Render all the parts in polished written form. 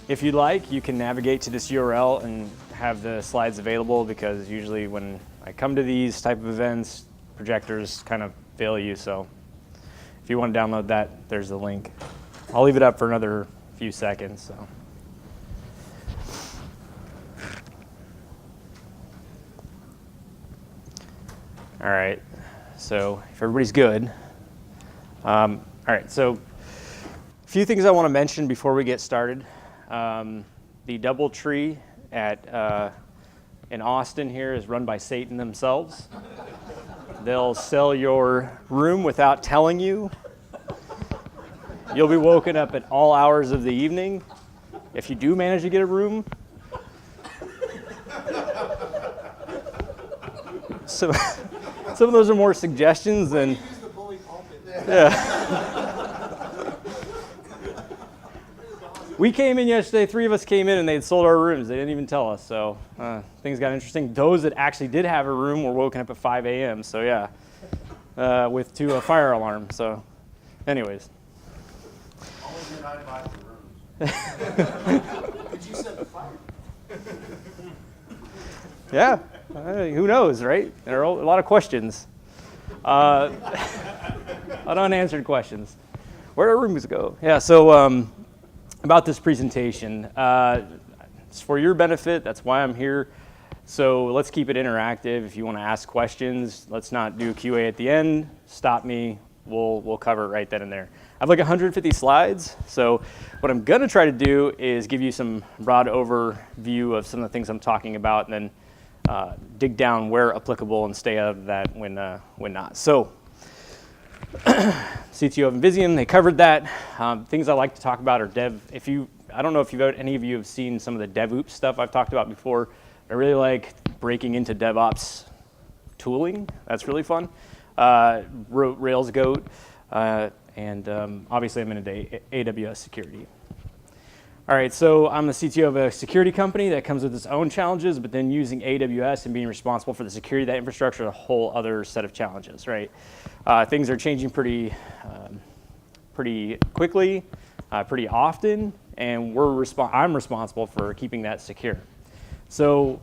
If you'd like, you can navigate to this URL and have the slides available, because usually when I come to these type of events, projectors kind of fail you. So if you want to download that, there's the link. I'll leave it up for another few seconds. So. All right, so if everybody's good. All right, so a few things I want to mention before we get started. The DoubleTree in Austin here is run by Satan themselves. They'll sell your room without telling you. You'll be woken up at all hours of the evening. If you do manage to get a room, so some of those are more suggestions than. Yeah. We came in yesterday, 3 of us came in and they'd sold our rooms. They didn't even tell us, so things got interesting. Those that actually did have a room were woken up at 5 a.m., so yeah, with a fire alarm, so anyways. Only you're not invited to rooms. Did you set the fire? Yeah, who knows, right? There are a lot of questions. A lot of unanswered questions. Where do rooms go? Yeah, so about this presentation. It's for your benefit. That's why I'm here. So let's keep it interactive. If you want to ask questions, let's not do QA at the end. Stop me. We'll cover it right then and there. I have like 150 slides. So what I'm going to try to do is give you some broad overview of some of the things I'm talking about, and then dig down where applicable and stay out of that when not. So CTO of Invisium, they covered that. Things I like to talk about are dev. I don't know if any of you have seen some of the DevOps stuff I've talked about before. I really like breaking into DevOps tooling. That's really fun. Wrote Rails Goat, and obviously I'm into AWS security. All right, so I'm the CTO of a security company that comes with its own challenges, but then using AWS and being responsible for the security of that infrastructure, a whole other set of challenges, right? Things are changing pretty quickly, pretty often, and I'm responsible for keeping that secure. So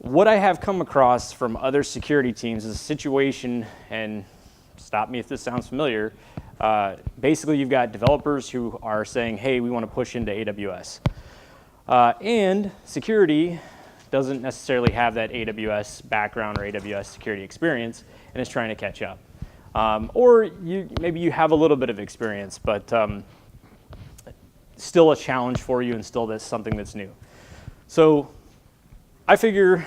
what I have come across from other security teams is a situation, and stop me if this sounds familiar, basically you've got developers who are saying, hey, we want to push into AWS. And security doesn't necessarily have that AWS background or AWS security experience and is trying to catch up. Or maybe you have a little bit of experience, but still a challenge for you and still that's something that's new. So I figure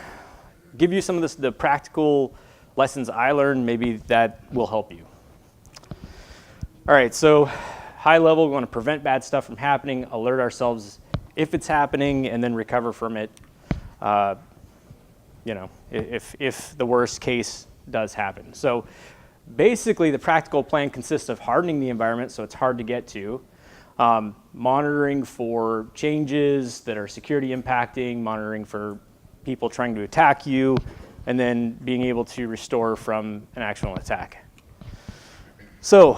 give you some of the practical lessons I learned, maybe that will help you. All right, so high level, we want to prevent bad stuff from happening, alert ourselves if it's happening, and then recover from it, if the worst case does happen. So basically, the practical plan consists of hardening the environment so it's hard to get to, monitoring for changes that are security impacting, monitoring for people trying to attack you, and then being able to restore from an actual attack. So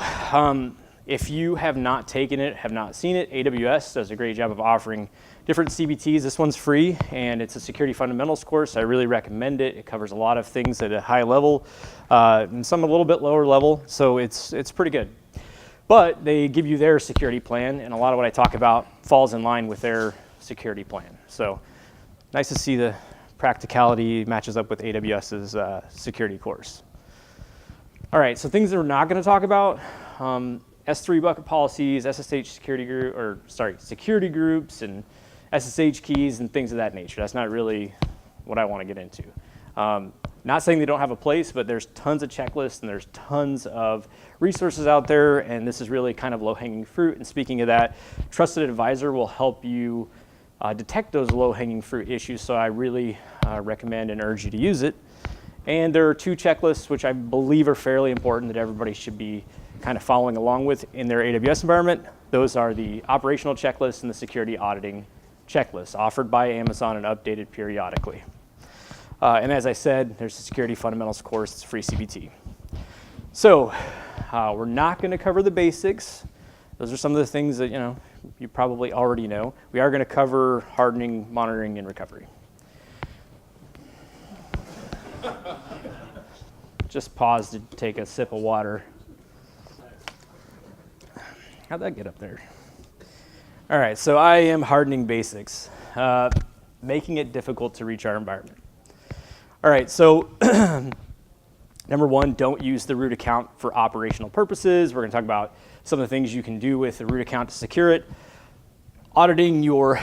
if you have not taken it, have not seen it, AWS does a great job of offering different CBTs. This one's free, and it's a security fundamentals course. I really recommend it. It covers a lot of things at a high level, and some a little bit lower level, so it's pretty good. But they give you their security plan, and a lot of what I talk about falls in line with their security plan. So nice to see the practicality matches up with AWS's security course. All right, so things that we're not going to talk about, S3 bucket policies, SSH security groups, and SSH keys and things of that nature. That's not really what I want to get into. Not saying they don't have a place, but there's tons of checklists and there's tons of resources out there, and this is really kind of low-hanging fruit. And speaking of that, Trusted Advisor will help you detect those low-hanging fruit issues, so I really recommend and urge you to use it. And there are 2 checklists which I believe are fairly important that everybody should be kind of following along with in their AWS environment. Those are the operational checklist and the security auditing checklist, offered by Amazon and updated periodically. And as I said, there's a security fundamentals course, it's free CBT. So we're not going to cover the basics. Those are some of the things that you probably already know, we are going to cover hardening, monitoring, and recovery. Just pause to take a sip of water. How'd that get up there? All right, so IAM hardening basics, making it difficult to reach our environment. All right, so number one, don't use the root account for operational purposes. We're going to talk about some of the things you can do with the root account to secure it. Auditing your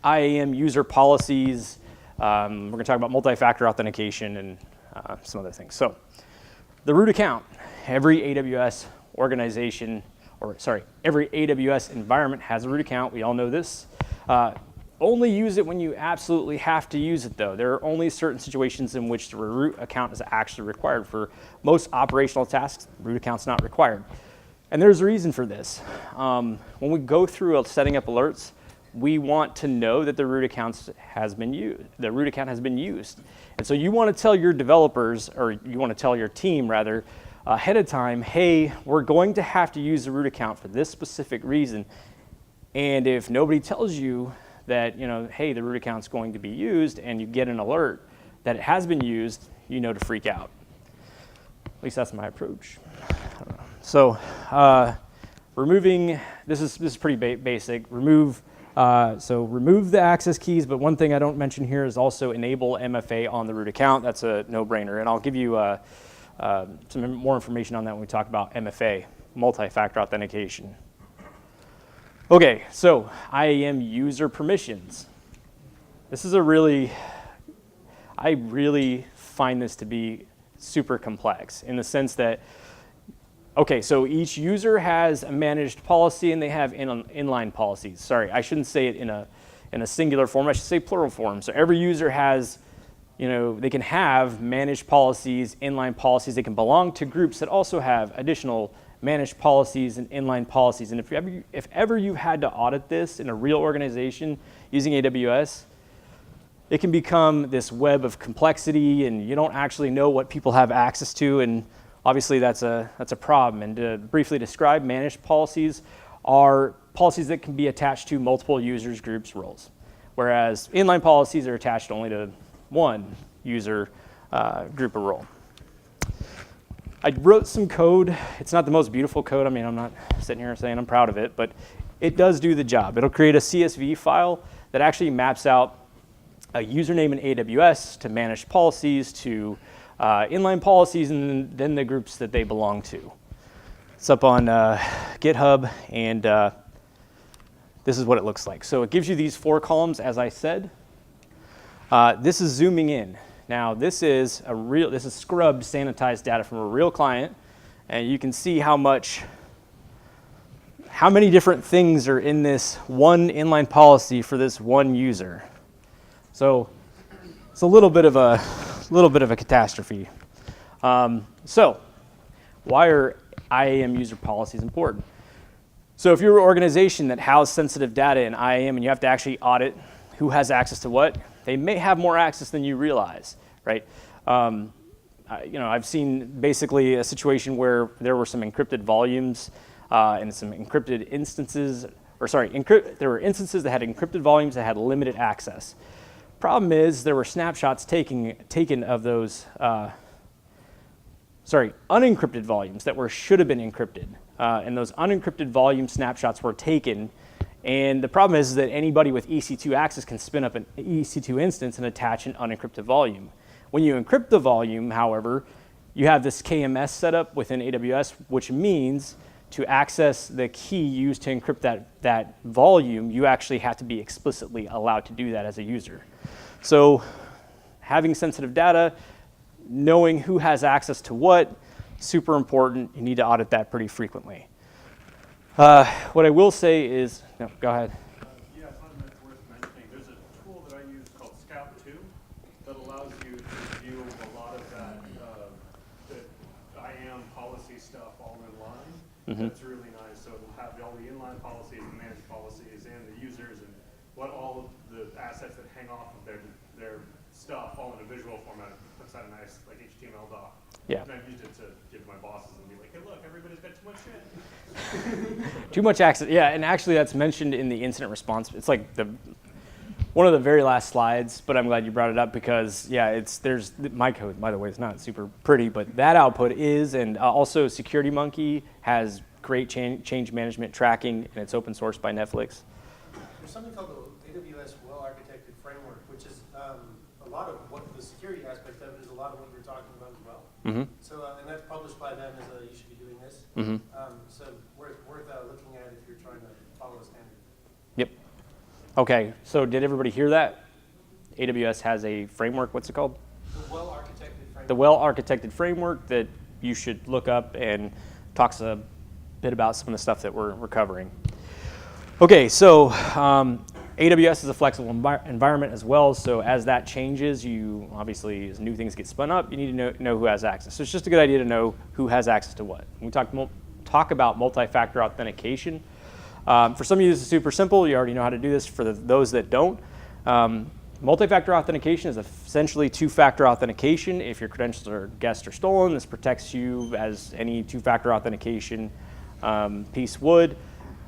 IAM user policies. We're going to talk about multi-factor authentication and some other things. So the root account, every AWS organization, every AWS environment has a root account. We all know this. Only use it when you absolutely have to use it, though. There are only certain situations in which the root account is actually required. For most operational tasks, root account's not required. And there's a reason for this. When we go through setting up alerts, we want to know that the root account has been used. The root account has been used. And so you want to tell your developers, or you want to tell your team, rather, ahead of time, hey, we're going to have to use the root account for this specific reason. And if nobody tells you that, hey, the root account's going to be used, and you get an alert that it has been used, you know to freak out. At least that's my approach. I don't know. So removing, this is pretty basic. Remove the access keys, but one thing I don't mention here is also enable MFA on the root account. That's a no-brainer, and I'll give you some more information on that when we talk about MFA, multi-factor authentication. Okay, so IAM user permissions. This is I really find this to be super complex in the sense that, okay, so each user has a managed policy and they have inline policies. Sorry, I shouldn't say it in a singular form, I should say plural form. So every user has, they can have managed policies, inline policies. They can belong to groups that also have additional managed policies and inline policies. And if ever you had to audit this in a real organization using AWS, it can become this web of complexity, and you don't actually know what people have access to, and obviously that's a problem. And to briefly describe, managed policies are policies that can be attached to multiple users, groups, roles, whereas inline policies are attached only to one user, group, or role. I wrote some code. It's not the most beautiful code. I mean, I'm not sitting here saying I'm proud of it, but it does do the job. It'll create a CSV file that actually maps out a username in AWS to managed policies to inline policies and then the groups that they belong to. It's up on GitHub, and this is what it looks like. So it gives you these 4 columns, as I said. This is zooming in. Now this is scrubbed, sanitized data from a real client, and you can see how many different things are in this one inline policy for this one user. So it's a little bit of a catastrophe. So why are IAM user policies important? So if you're an organization that has sensitive data in IAM and you have to actually audit who has access to what, they may have more access than you realize, right? I've seen basically a situation where there were some encrypted volumes and some encrypted instances, there were instances that had encrypted volumes that had limited access. Problem is, there were snapshots taken of those, unencrypted volumes that should have been encrypted. And those unencrypted volume snapshots were taken. And the problem is that anybody with EC2 access can spin up an EC2 instance and attach an unencrypted volume. When you encrypt the volume, however, you have this KMS setup within AWS, which means to access the key used to encrypt that volume, you actually have to be explicitly allowed to do that as a user. So having sensitive data, knowing who has access to what, super important. You need to audit that pretty frequently. What I will say is, no, go ahead. Yeah, I thought it worth mentioning. There's a tool that I use called Scout 2 that allows you to view a lot of that the IAM policy stuff all in line. Mm-hmm. That's really nice. So it'll have all the inline policies, the managed policies, and the users, and what all of the assets that hang off of their stuff all in a visual format. It puts out a nice HTML doc. Yeah. And I've used it to give my bosses and be like, hey, look, everybody's got too much shit. Too much access. Yeah, and actually that's mentioned in the incident response. It's like one of the very last slides, but I'm glad you brought it up because, yeah, there's my code, by the way, it's not super pretty, but that output is, and also SecurityMonkey has great change management tracking, and it's open source by Netflix. There's something called the AWS well-architected framework, which is a lot of what the security aspect of it is a lot of what you're talking about as well. Mm-hmm. So, and that's published by them as you should be doing this. Mm-hmm. So worth looking at if you're trying to follow a standard. Yep. Okay, so did everybody hear that? AWS has a framework, what's it called? The well-architected framework. The well-architected framework that you should look up and talks a bit about some of the stuff that we're covering. Okay, so AWS is a flexible environment as well, so as that changes, you obviously, as new things get spun up, you need to know who has access. So it's just a good idea to know who has access to what. When we talk about multi-factor authentication. For some of you, this is super simple. You already know how to do this. For those that don't, multi-factor authentication is essentially two-factor authentication. If your credentials are guessed or stolen, this protects you as any two-factor authentication piece would.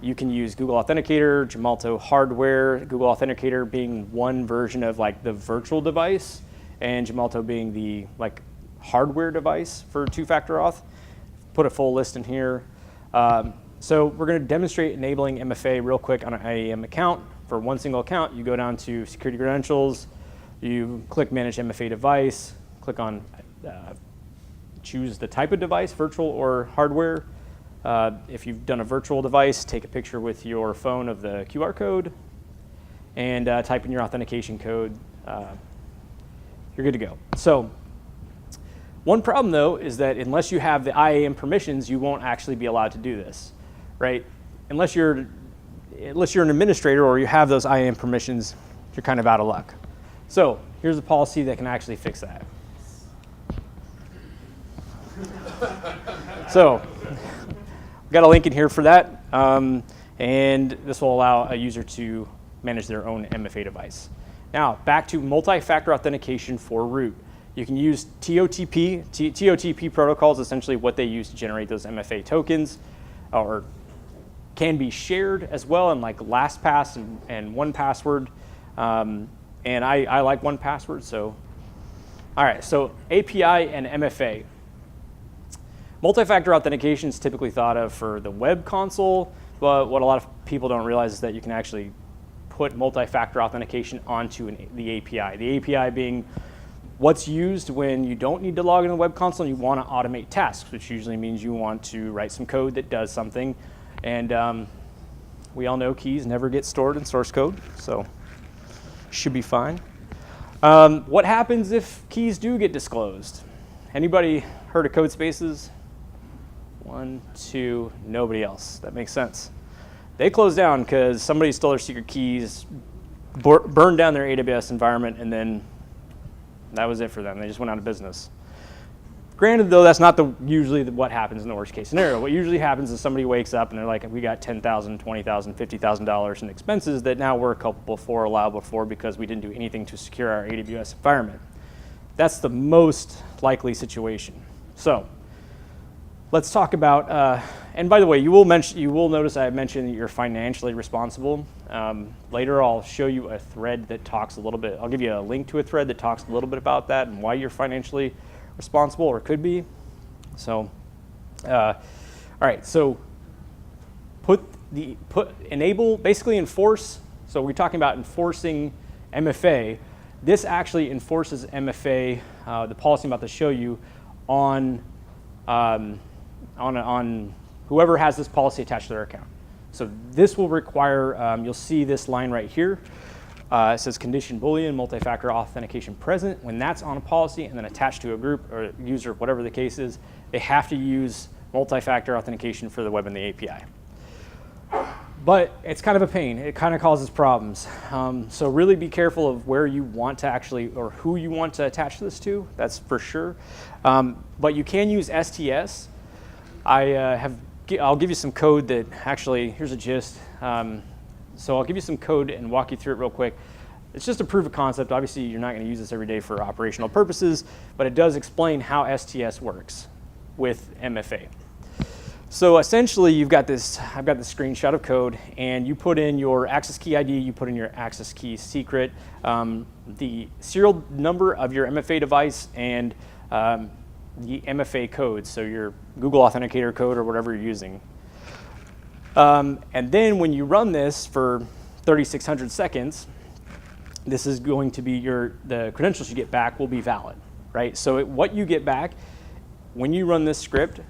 You can use Google Authenticator, Gemalto hardware, Google Authenticator being one version of like the virtual device, and Gemalto being the like hardware device for two-factor auth. Put a full list in here. So we're going to demonstrate enabling MFA real quick on an IAM account. For one single account, you go down to security credentials, you click manage MFA device, click on choose the type of device, virtual or hardware. If you've done a virtual device, take a picture with your phone of the QR code and type in your authentication code. You're good to go. So one problem, though, is that unless you have the IAM permissions, you won't actually be allowed to do this, right? Unless you're an administrator or you have those IAM permissions, you're kind of out of luck. So here's a policy that can actually fix that. So we've got a link in here for that, and this will allow a user to manage their own MFA device. Now, back to multi-factor authentication for root. You can use TOTP. TOTP protocol is essentially what they use to generate those MFA tokens, or can be shared as well in like LastPass and 1Password. And I like 1Password, so. All right, so API and MFA. Multi-factor authentication is typically thought of for the web console, but what a lot of people don't realize is that you can actually put multi-factor authentication onto the API. The API being what's used when you don't need to log in the web console and you want to automate tasks, which usually means you want to write some code that does something. And we all know keys never get stored in source code, so should be fine. What happens if keys do get disclosed? Anybody heard of code spaces? 1, 2, nobody else. That makes sense. They closed down because somebody stole their secret keys, burned down their AWS environment, and then that was it for them. They just went out of business. Granted, though, that's not usually what happens in the worst case scenario. What usually happens is somebody wakes up and they're like, we got $10,000, $20,000, $50,000 in expenses that now we're culpable for, allowable for, because we didn't do anything to secure our AWS environment. That's the most likely situation. So let's talk about, and by the way, you will notice I mentioned that you're financially responsible. Later I'll show you a thread that talks a little bit, I'll give you a link to a thread that talks a little bit about that and why you're financially responsible, or could be. So, all right, so basically enforce, so we're talking about enforcing MFA. This actually enforces MFA, the policy I'm about to show you, on whoever has this policy attached to their account. So this will require, you'll see this line right here. It says condition Boolean, multi-factor authentication present. When that's on a policy and then attached to a group or user, whatever the case is, they have to use multi-factor authentication for the web and the API. But it's kind of a pain. It kind of causes problems. So really be careful of where you want to actually, or who you want to attach this to, that's for sure. But you can use STS. I'll give you some code that actually, here's a gist. So I'll give you some code and walk you through it real quick. It's just a proof of concept. Obviously, you're not going to use this every day for operational purposes, but it does explain how STS works with MFA. So essentially, I've got this screenshot of code, and you put in your access key ID, you put in your access key secret, the serial number of your MFA device, and the MFA code, so your Google Authenticator code or whatever you're using. And then when you run this for 3,600 seconds, this is going to be the credentials you get back will be valid, right? So what you get back when you run this script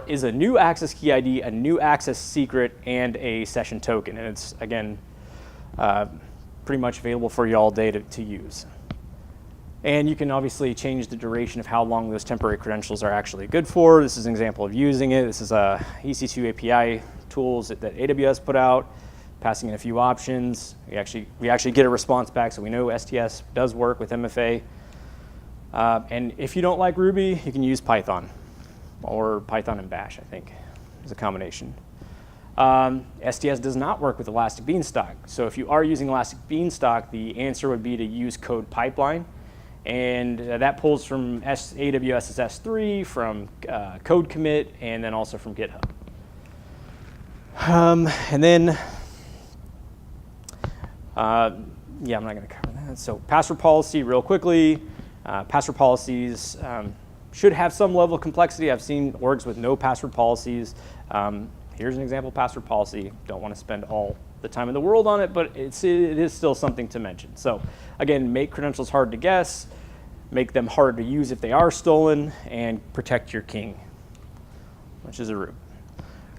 is a new access key ID, a new access secret, and a session token. And it's, again, pretty much available for you all day to use. And you can obviously change the duration of how long those temporary credentials are actually good for. This is an example of using it. This is a EC2 API tools that AWS put out, passing in a few options. We actually get a response back, so we know STS does work with MFA. And if you don't like Ruby, you can use Python. Or Python and Bash, I think, is a combination. STS does not work with Elastic Beanstalk. So if you are using Elastic Beanstalk, the answer would be to use Code Pipeline. And that pulls from AWS's S3, from Code Commit, and then also from GitHub. And then, yeah, I'm not going to cover that. So password policy, real quickly. Password policies should have some level of complexity. I've seen orgs with no password policies. Here's an example password policy. Don't want to spend all the time in the world on it, but it is still something to mention. So again, make credentials hard to guess, make them hard to use if they are stolen, and protect your king, which is a root.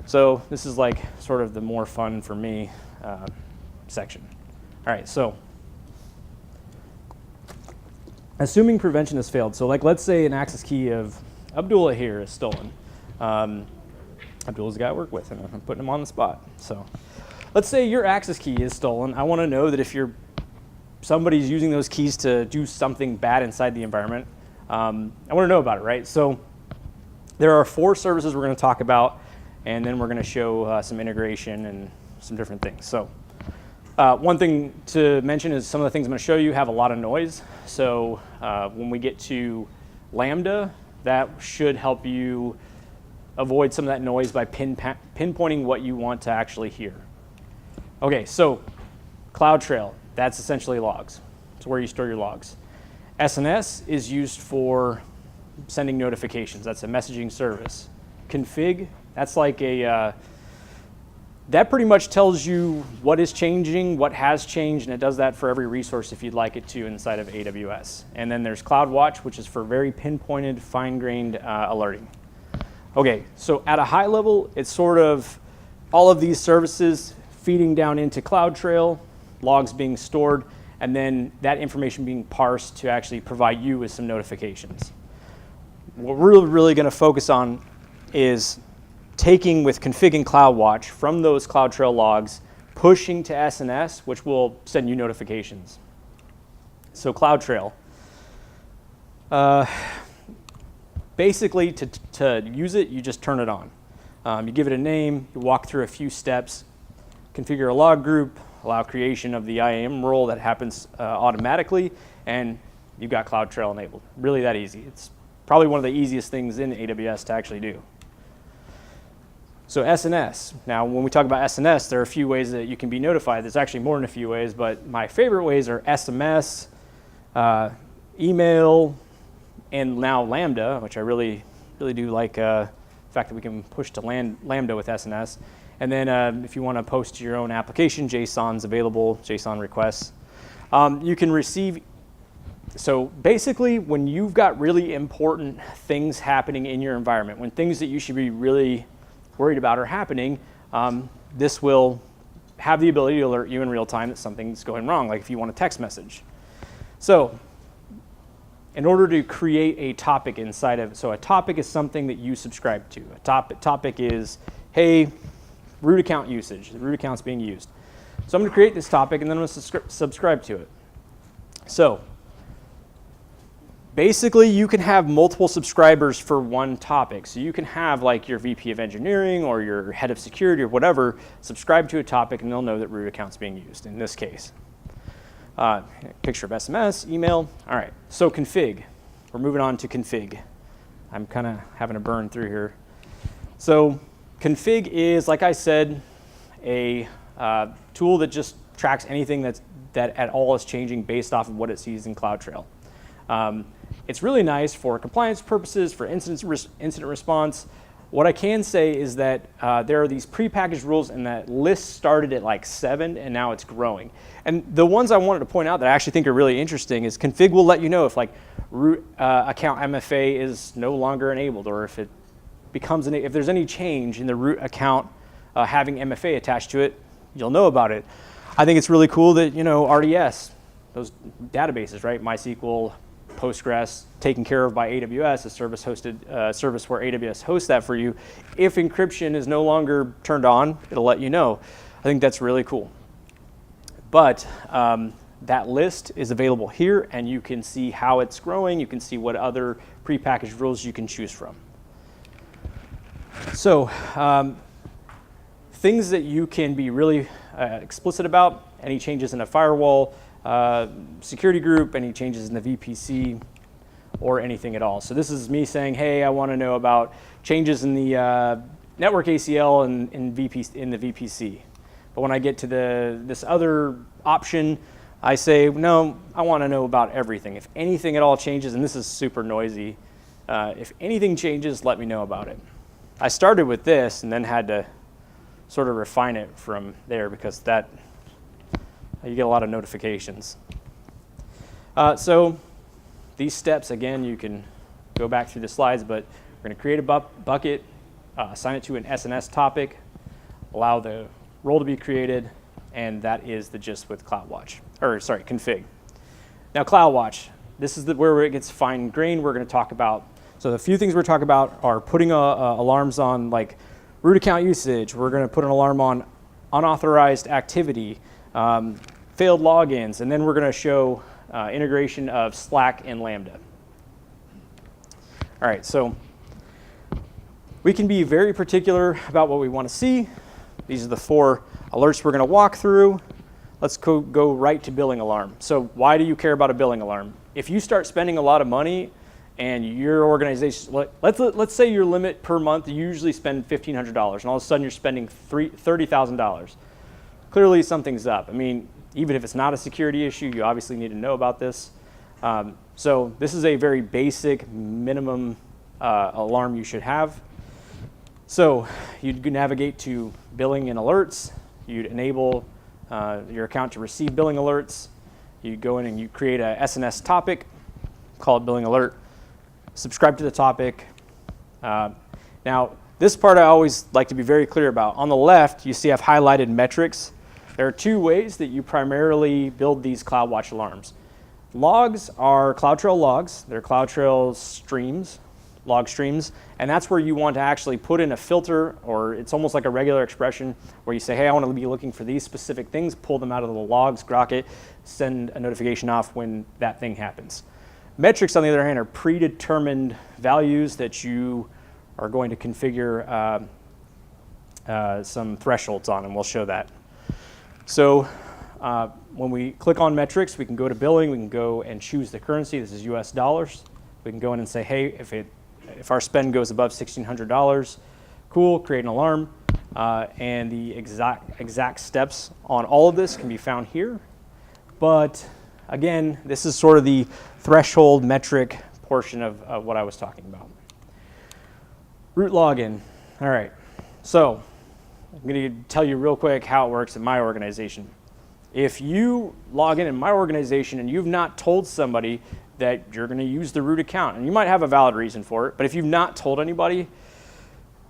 So this is like sort of the more fun for me section. All right, so assuming prevention has failed, so like let's say an access key of Abdullah here is stolen. Abdullah's the guy I work with, and I'm putting him on the spot. So let's say your access key is stolen. I want to know that if somebody's using those keys to do something bad inside the environment, I want to know about it, right? So there are 4 services we're going to talk about, and then we're going to show some integration and some different things. So one thing to mention is some of the things I'm going to show you have a lot of noise. So when we get to Lambda, that should help you avoid some of that noise by pinpointing what you want to actually hear. Okay, so CloudTrail, that's essentially logs. It's where you store your logs. SNS is used for sending notifications. That's a messaging service. Config, that's like that pretty much tells you what is changing, what has changed, and it does that for every resource if you'd like it to inside of AWS. And then there's CloudWatch, which is for very pinpointed, fine-grained alerting. Okay, so at a high level, it's sort of all of these services feeding down into CloudTrail, logs being stored, and then that information being parsed to actually provide you with some notifications. What we're really going to focus on is taking with config and CloudWatch from those CloudTrail logs, pushing to SNS, which will send you notifications. So CloudTrail. Basically, to use it, you just turn it on. You give it a name, you walk through a few steps, configure a log group, allow creation of the IAM role that happens automatically, and you've got CloudTrail enabled. Really that easy. It's probably one of the easiest things in AWS to actually do. So SNS. Now, when we talk about SNS, there are a few ways that you can be notified. There's actually more than a few ways, but my favorite ways are SMS, email, and now Lambda, which I really do like the fact that we can push to Lambda with SNS. And then if you want to post your own application, JSON's available, JSON requests. You can receive, so basically when you've got really important things happening in your environment, when things that you should be really worried about are happening, this will have the ability to alert you in real time that something's going wrong, like if you want a text message. So in order to create a topic inside of, so a topic is something that you subscribe to. A topic is, hey, root account usage. The root account's being used. So I'm going to create this topic, and then I'm going to subscribe to it. So basically, you can have multiple subscribers for one topic. So you can have like your VP of engineering or your head of security or whatever subscribe to a topic, and they'll know that root account's being used in this case. Picture of SMS, email. All right, so config. We're moving on to config. I'm kind of having a burn through here. So Config is, like I said, a tool that just tracks anything that at all is changing based off of what it sees in CloudTrail. It's really nice for compliance purposes, for incident response. What I can say is that there are these prepackaged rules, and that list started at like 7, and now it's growing. And the ones I wanted to point out that I actually think are really interesting is config will let you know if like root account MFA is no longer enabled, or if it becomes if there's any change in the root account having MFA attached to it, you'll know about it. I think it's really cool that, you know, RDS, those databases, right, MySQL, Postgres, taken care of by AWS, a service where AWS hosts that for you. If encryption is no longer turned on, it'll let you know. I think that's really cool. But that list is available here, and you can see how it's growing. You can see what other prepackaged rules you can choose from. So things that you can be really explicit about, any changes in a firewall, security group, any changes in the VPC, or anything at all. So this is me saying, hey, I want to know about changes in the network ACL and in the VPC. But when I get to this other option, I say, no, I want to know about everything. If anything at all changes, and this is super noisy, if anything changes, let me know about it. I started with this and then had to sort of refine it from there, because that you get a lot of notifications. So these steps, again, you can go back through the slides, but we're going to create a bucket, assign it to an SNS topic, allow the role to be created, and that is the gist with config. Now CloudWatch, this is where it gets fine-grained. We're going to talk about, so the few things we're talking about are putting alarms on like root account usage. We're going to put an alarm on unauthorized activity, failed logins, and then we're going to show integration of Slack and Lambda. All right, so we can be very particular about what we want to see. These are the 4 alerts we're going to walk through. Let's go right to billing alarm. So why do you care about a billing alarm? If you start spending a lot of money and your organization, let's say your limit per month, you usually spend $1,500, and all of a sudden you're spending $30,000. Clearly something's up. I mean, even if it's not a security issue, you obviously need to know about this. So this is a very basic minimum alarm you should have. So you'd navigate to billing and alerts. You'd enable your account to receive billing alerts. You go in and you create a SNS topic, call it billing alert, subscribe to the topic. Now, this part I always like to be very clear about. On the left, you see I've highlighted metrics. There are 2 ways that you primarily build these CloudWatch alarms. Logs are CloudTrail logs. They're CloudTrail streams, log streams, and that's where you want to actually put in a filter, or it's almost like a regular expression where you say, hey, I want to be looking for these specific things, pull them out of the logs, grok it, send a notification off when that thing happens. Metrics, on the other hand, are predetermined values that you are going to configure some thresholds on, and we'll show that. So when we click on metrics, we can go to billing, we can go and choose the currency. This is US dollars. We can go in and say, hey, if our spend goes above $1,600, cool, create an alarm. And the exact steps on all of this can be found here. But again, this is sort of the threshold metric portion of what I was talking about. Root login. All right, so I'm going to tell you real quick how it works in my organization. If you log in my organization and you've not told somebody that you're going to use the root account, and you might have a valid reason for it, but if you've not told anybody,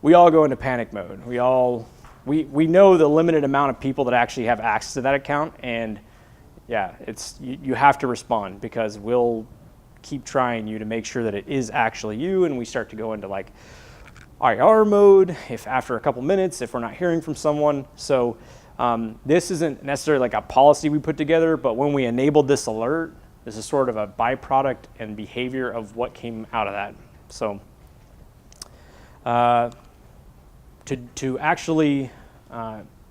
we all go into panic mode. We know the limited amount of people that actually have access to that account, and yeah, you have to respond, because we'll keep trying you to make sure that it is actually you, and we start to go into like IR mode if after a couple minutes, if we're not hearing from someone. So this isn't necessarily like a policy we put together, but when we enabled this alert, this is sort of a byproduct and behavior of what came out of that. So to actually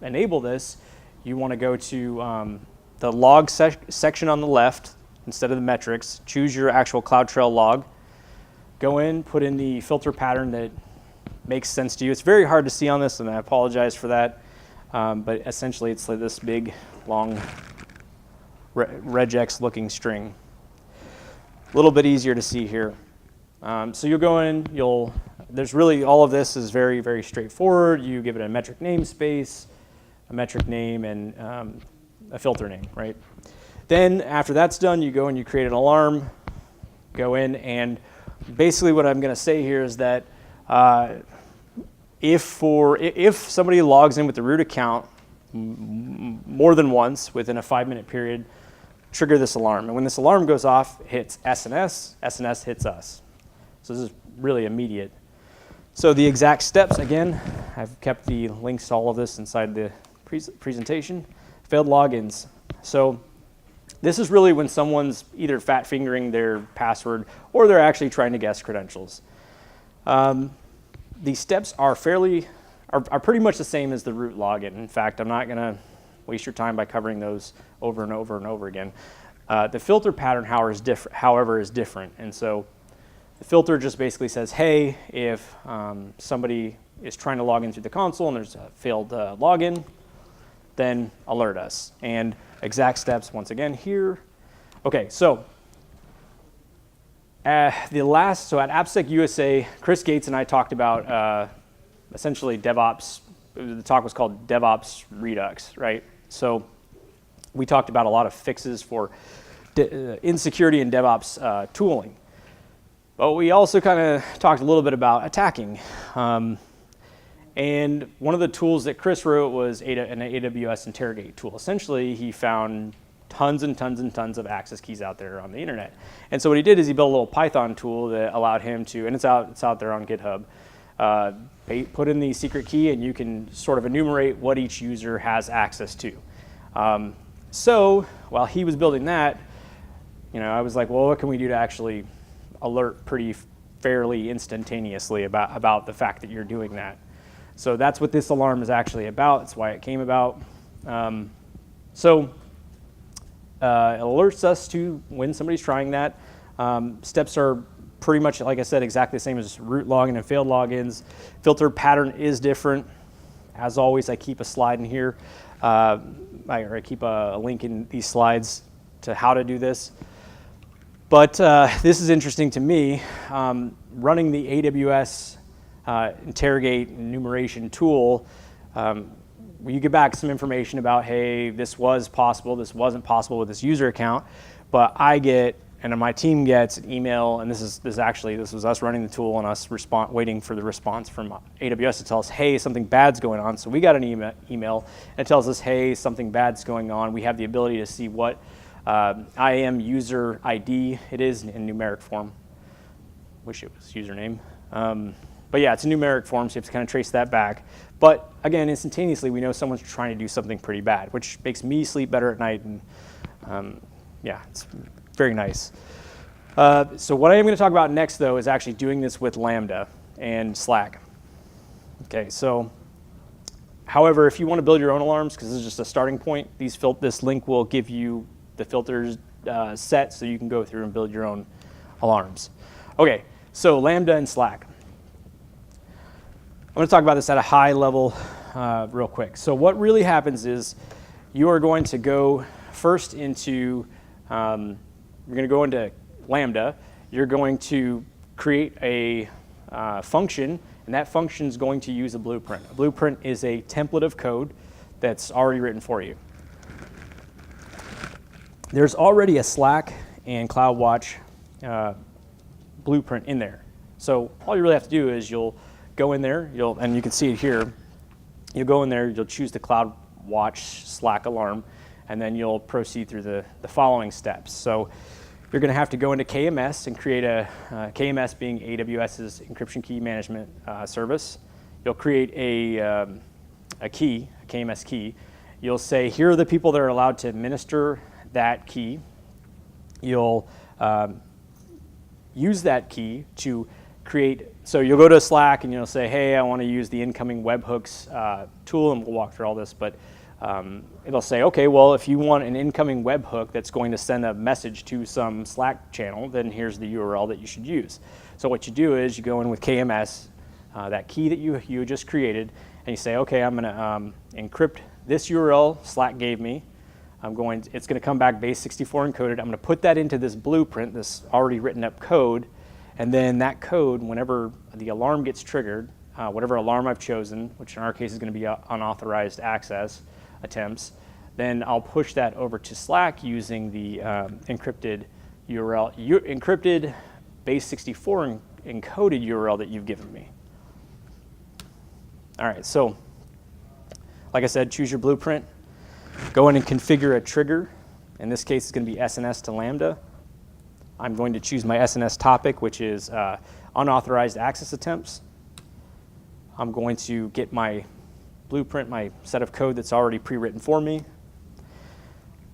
enable this, you want to go to the log section on the left instead of the metrics. Choose your actual CloudTrail log. Go in, put in the filter pattern that makes sense to you. It's very hard to see on this, and I apologize for that. But essentially, it's like this big, long, regex-looking string. A little bit easier to see here. So you'll go in, there's really, all of this is very, very straightforward. You give it a metric namespace, a metric name, and a filter name, right? Then after that's done, you go and you create an alarm, go in, and basically what I'm going to say here is that if somebody logs in with the root account more than once within a 5-minute period, trigger this alarm. And when this alarm goes off, it hits SNS, SNS hits us. So this is really immediate. So the exact steps, again, I've kept the links to all of this inside the presentation. Failed logins. So this is really when someone's either fat fingering their password or they're actually trying to guess credentials. These steps are pretty much the same as the root login. In fact, I'm not going to waste your time by covering those over and over and over again. The filter pattern, however, is different. And so the filter just basically says, hey, if somebody is trying to log in through the console and there's a failed login, then alert us. And exact steps, once again, here. Okay, so at AppSec USA, Chris Gates and I talked about essentially DevOps. The talk was called DevOps Redux, right? So we talked about a lot of fixes for insecurity and DevOps tooling. But we also kind of talked a little bit about attacking. And one of the tools that Chris wrote was an AWS interrogate tool. Essentially, he found tons and tons and tons of access keys out there on the internet. And so what he did is he built a little Python tool that allowed him to, and it's out there on GitHub, put in the secret key and you can sort of enumerate what each user has access to. So while he was building that, I was like, well, what can we do to actually alert pretty fairly instantaneously about the fact that you're doing that? So that's what this alarm is actually about. That's why it came about. It alerts us to when somebody's trying that. Steps are pretty much, like I said, exactly the same as root login and failed logins. Filter pattern is different. As always, I keep a slide in here. I keep a link in these slides to how to do this. But this is interesting to me. Running the AWS interrogate enumeration tool, you get back some information about, hey, this was possible, this wasn't possible with this user account, but I get, and my team gets an email, and this was us running the tool and us waiting for the response from AWS to tell us, hey, something bad's going on. So we got an email, and it tells us, hey, something bad's going on. We have the ability to see what IAM user ID it is in numeric form. Wish it was username. But yeah, it's a numeric form, so you have to kind of trace that back. But again, instantaneously, we know someone's trying to do something pretty bad, which makes me sleep better at night. And yeah, it's very nice. So what I am going to talk about next, though, is actually doing this with Lambda and Slack. Okay, so however, if you want to build your own alarms, because this is just a starting point, this link will give you the filters set so you can go through and build your own alarms. Okay, so Lambda and Slack. I'm going to talk about this at a high level real quick. So what really happens is you are going to go first into, you're going to go into Lambda. You're going to create a function, and that function is going to use a blueprint. A blueprint is a template of code that's already written for you. There's already a Slack and CloudWatch blueprint in there. So all you really have to do is you'll go in there, and you can see it here. You'll go in there, you'll choose the CloudWatch Slack alarm, and then you'll proceed through the following steps. So you're going to have to go into KMS and create KMS being AWS's encryption key management service. You'll create a key, a KMS key. You'll say, here are the people that are allowed to administer that key. You'll use that key to create, so you'll go to Slack and you'll say, hey, I want to use the incoming webhooks tool, and we'll walk through all this, but it'll say, okay, well, if you want an incoming webhook that's going to send a message to some Slack channel, then here's the URL that you should use. So what you do is you go in with KMS, that key that you just created, and you say, okay, I'm going to encrypt this URL Slack gave me. It's going to come back base 64 encoded. I'm going to put that into this blueprint, this already written up code, and then that code, whenever the alarm gets triggered, whatever alarm I've chosen, which in our case is going to be unauthorized access attempts, then I'll push that over to Slack using the encrypted URL, encrypted base 64 encoded URL that you've given me. All right, so like I said, choose your blueprint. Go in and configure a trigger. In this case, it's going to be SNS to Lambda. I'm going to choose my SNS topic, which is unauthorized access attempts. I'm going to get my blueprint, my set of code that's already pre-written for me.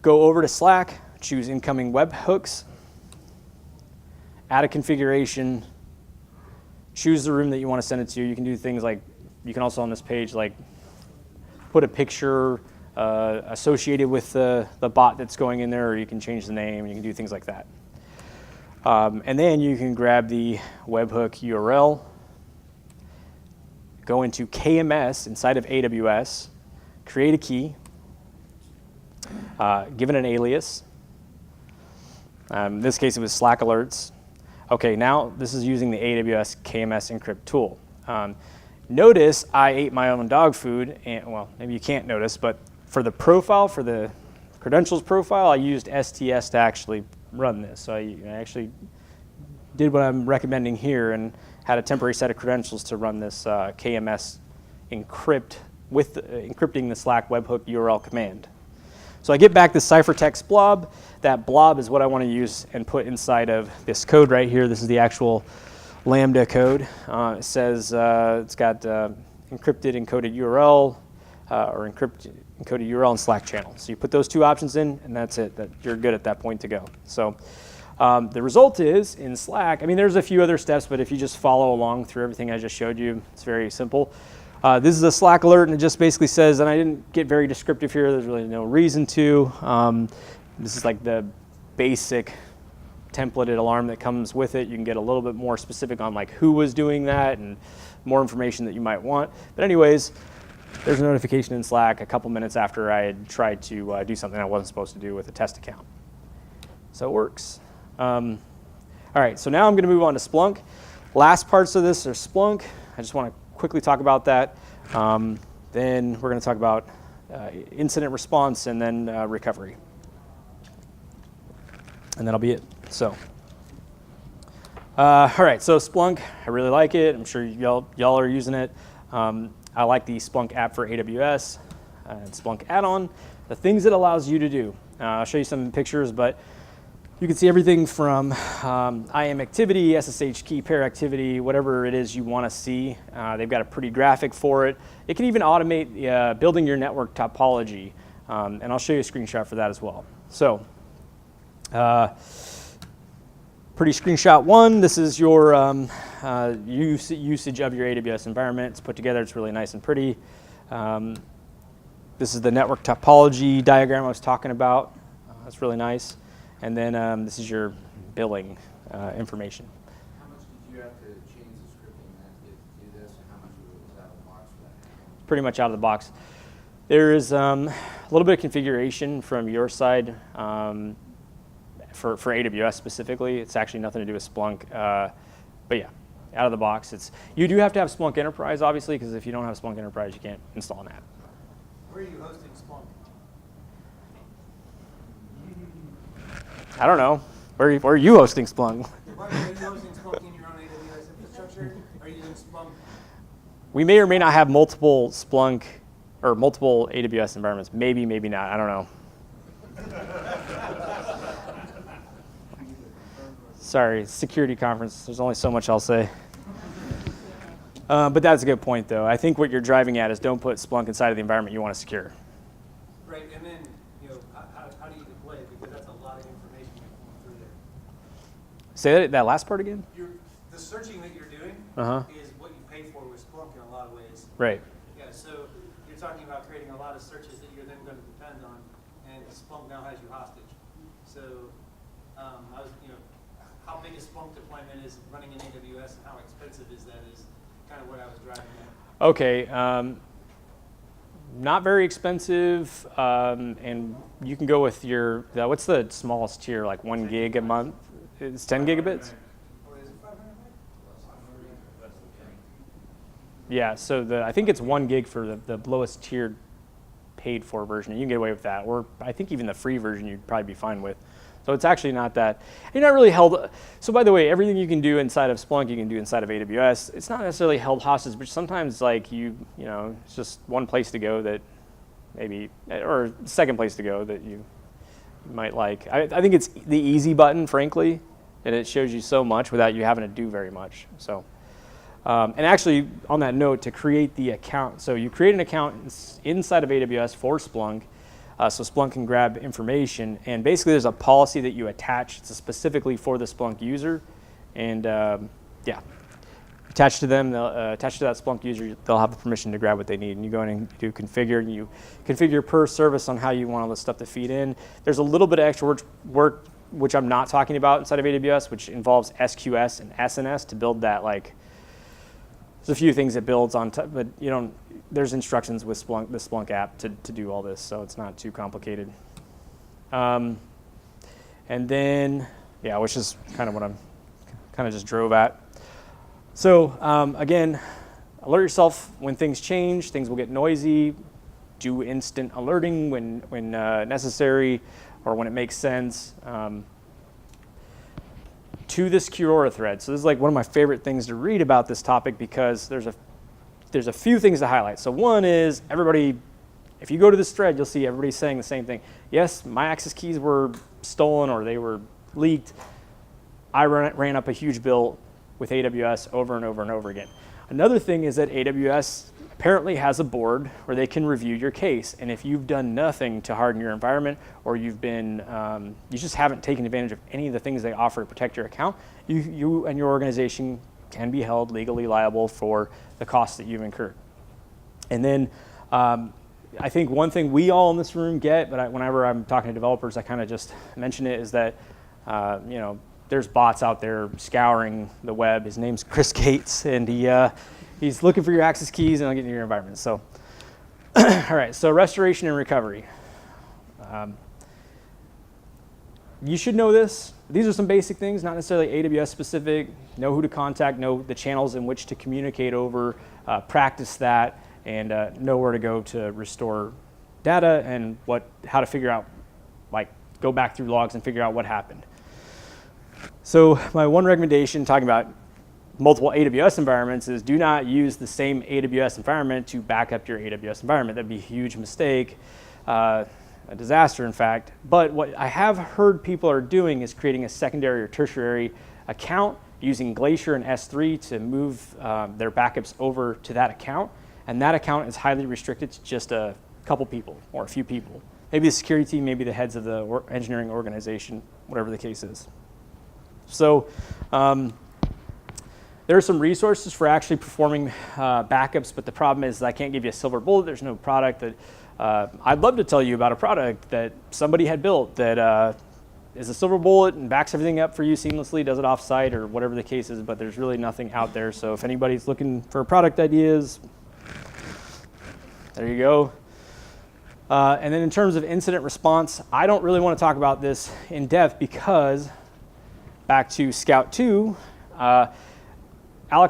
Go over to Slack, choose incoming webhooks, add a configuration, choose the room that you want to send it to. You can do things like, you can also on this page like put a picture associated with the bot that's going in there, or you can change the name, you can do things like that. And then you can grab the webhook URL, go into KMS inside of AWS, create a key, give it an alias. In this case, it was Slack alerts. Okay, now this is using the AWS KMS encrypt tool. Notice I ate my own dog food, and well, maybe you can't notice, but for the profile, for the credentials profile, I used STS to actually run this. So I actually did what I'm recommending here and had a temporary set of credentials to run this KMS encrypt with encrypting the Slack webhook URL command. So I get back this ciphertext blob. That blob is what I want to use and put inside of this code right here. This is the actual Lambda code. It says it's got encrypted encoded URL or encoded URL and Slack channel. So you put those two options in, and that's it. You're good at that point to go. So the result is in Slack, I mean, there's a few other steps, but if you just follow along through everything I just showed you, it's very simple. This is a Slack alert, and it just basically says, and I didn't get very descriptive here, there's really no reason to. This is like the basic templated alarm that comes with it. You can get a little bit more specific on like who was doing that and more information that you might want. But anyways, there's a notification in Slack a couple minutes after I had tried to do something I wasn't supposed to do with a test account. So it works. All right, so now I'm going to move on to Splunk. Last parts of this are Splunk. I just want to quickly talk about that. Then we're going to talk about incident response and then recovery. And that'll be it. So, all right, so Splunk, I really like it. I'm sure y'all are using it. I like the Splunk app for AWS and Splunk add-on. The things it allows you to do. I'll show you some pictures, but you can see everything from IAM activity, SSH key pair activity, whatever it is you want to see. They've got a pretty graphic for it. It can even automate building your network topology, and I'll show you a screenshot for that as well. So, pretty screenshot one. This is your usage of your AWS environment. It's put together. It's really nice and pretty. This is the network topology diagram I was talking about. That's really nice. And then this is your billing information. How much did you have to change the scripting to do this, and how much was out of the box for that? Pretty much out of the box. There is a little bit of configuration from your side for AWS specifically. It's actually nothing to do with Splunk. But yeah, out of the box. You do have to have Splunk Enterprise, obviously, because if you don't have Splunk Enterprise, you can't install an app. Where are you hosting Splunk? I don't know. Where are you hosting Splunk? Are you hosting Splunk in your own AWS infrastructure? Are you using Splunk? We may or may not have multiple Splunk or multiple AWS environments. Maybe, maybe not. I don't know. Sorry, security conference. There's only so much I'll say. But that's a good point, though. I think what you're driving at is don't put Splunk inside of the environment you want to secure. Right, and then how do you deploy it? Because that's a lot of information going through there. Say that last part again? The searching that you're doing is what you pay for with Splunk in a lot of ways. Right. Yeah, so you're talking about creating a lot of searches that you're then going to depend on, and Splunk now has you hostage. So how big a Splunk deployment is running in AWS and how expensive is that is kind of what I was driving at. Okay, not very expensive, and you can go with your, what's the smallest tier, like 1 gig a month? It's 10 gigabits? Or is it 500 meg? Yeah, so I think it's 1 gig for the lowest tiered paid for version. You can get away with that, or I think even the free version you'd probably be fine with. So it's actually not that, you're not really held. So by the way, everything you can do inside of Splunk, you can do inside of AWS. It's not necessarily held hostage, but sometimes like you know, it's just one place to go that maybe, or second place to go that you might like. I think it's the easy button, frankly, and it shows you so much without you having to do very much. So, and actually on that note, to create the account, so you create an account inside of AWS for Splunk. So Splunk can grab information, and basically there's a policy that you attach. It's specifically for the Splunk user, and yeah, attach to them. They'll attach to that Splunk user. They'll have the permission to grab what they need, and you go in and do configure. And you configure per service on how you want all this stuff to feed in. There's a little bit of extra work which I'm not talking about inside of AWS, which involves SQS and SNS to build that. Like, there's a few things it builds on top, but you don't. There's instructions with Splunk, the Splunk app to do all this, so it's not too complicated. And then, yeah, which is kind of what I'm kind of just drove at. So again, alert yourself when things change. Things will get noisy. Do instant alerting when necessary or when it makes sense. To this œOur thread. So this is like one of my favorite things to read about this topic because there's a few things to highlight. So one is everybody, if you go to this thread, you'll see everybody saying the same thing. Yes, my access keys were stolen or they were leaked. I ran up a huge bill with AWS over and over and over again. Another thing is that AWS apparently has a board where they can review your case. And if you've done nothing to harden your environment or you've been, you just haven't taken advantage of any of the things they offer to protect your account, you and your organization can be held legally liable for the costs that you've incurred. And then I think one thing we all in this room get, but whenever I'm talking to developers, I kind of just mention it, is that you know, there's bots out there scouring the web. His name's Chris Gates, and he's looking for your access keys and getting your environment. So, all right, so restoration and recovery. You should know this. These are some basic things, not necessarily AWS specific. Know who to contact, know the channels in which to communicate over, practice that, and know where to go to restore data and how to figure out, like, go back through logs and figure out what happened. So my one recommendation, talking about multiple AWS environments, is do not use the same AWS environment to back up your AWS environment. That'd be a huge mistake. A disaster, in fact. But what I have heard people are doing is creating a secondary or tertiary account using Glacier and S3 to move their backups over to that account. And that account is highly restricted to just a couple people or a few people. Maybe the security team, maybe the heads of the engineering organization, whatever the case is. So there are some resources for actually performing backups, but the problem is I can't give you a silver bullet. There's no product that I'd love to tell you about a product that somebody had built that is a silver bullet and backs everything up for you seamlessly, does it off-site or whatever the case is, but there's really nothing out there. So if anybody's looking for product ideas, there you go. And then in terms of incident response, I don't really want to talk about this in depth because back to Scout 2, Alex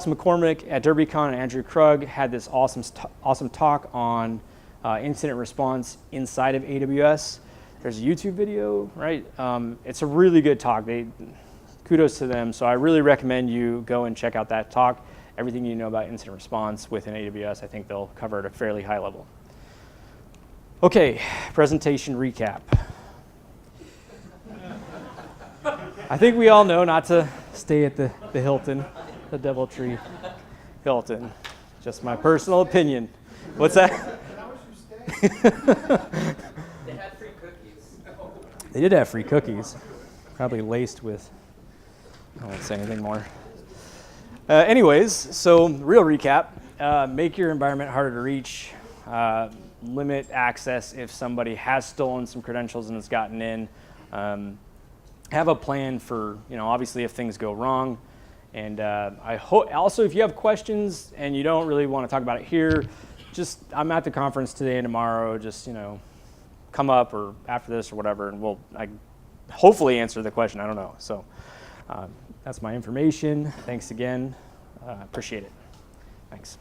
McCormick at DerbyCon and Andrew Krug had this awesome talk on incident response inside of AWS. There's a YouTube video, right? It's a really good talk. Kudos to them. So I really recommend you go and check out that talk. Everything you know about incident response within AWS, I think they'll cover at a fairly high level. Okay, presentation recap. I think we all know not to stay at the Hilton, the DoubleTree Hilton. Just my personal opinion. What's that? They had free cookies. They did have free cookies, probably laced with, I won't say anything more. Anyways, so real recap, make your environment harder to reach, limit access if somebody has stolen some credentials and has gotten in, have a plan for, obviously if things go wrong, And I hope also, if you have questions and you don't really want to talk about it here, just I'm at the conference today and tomorrow. Just come up or after this or whatever, and we'll hopefully answer the question. I don't know. So that's my information. Thanks again. Appreciate it. Thanks.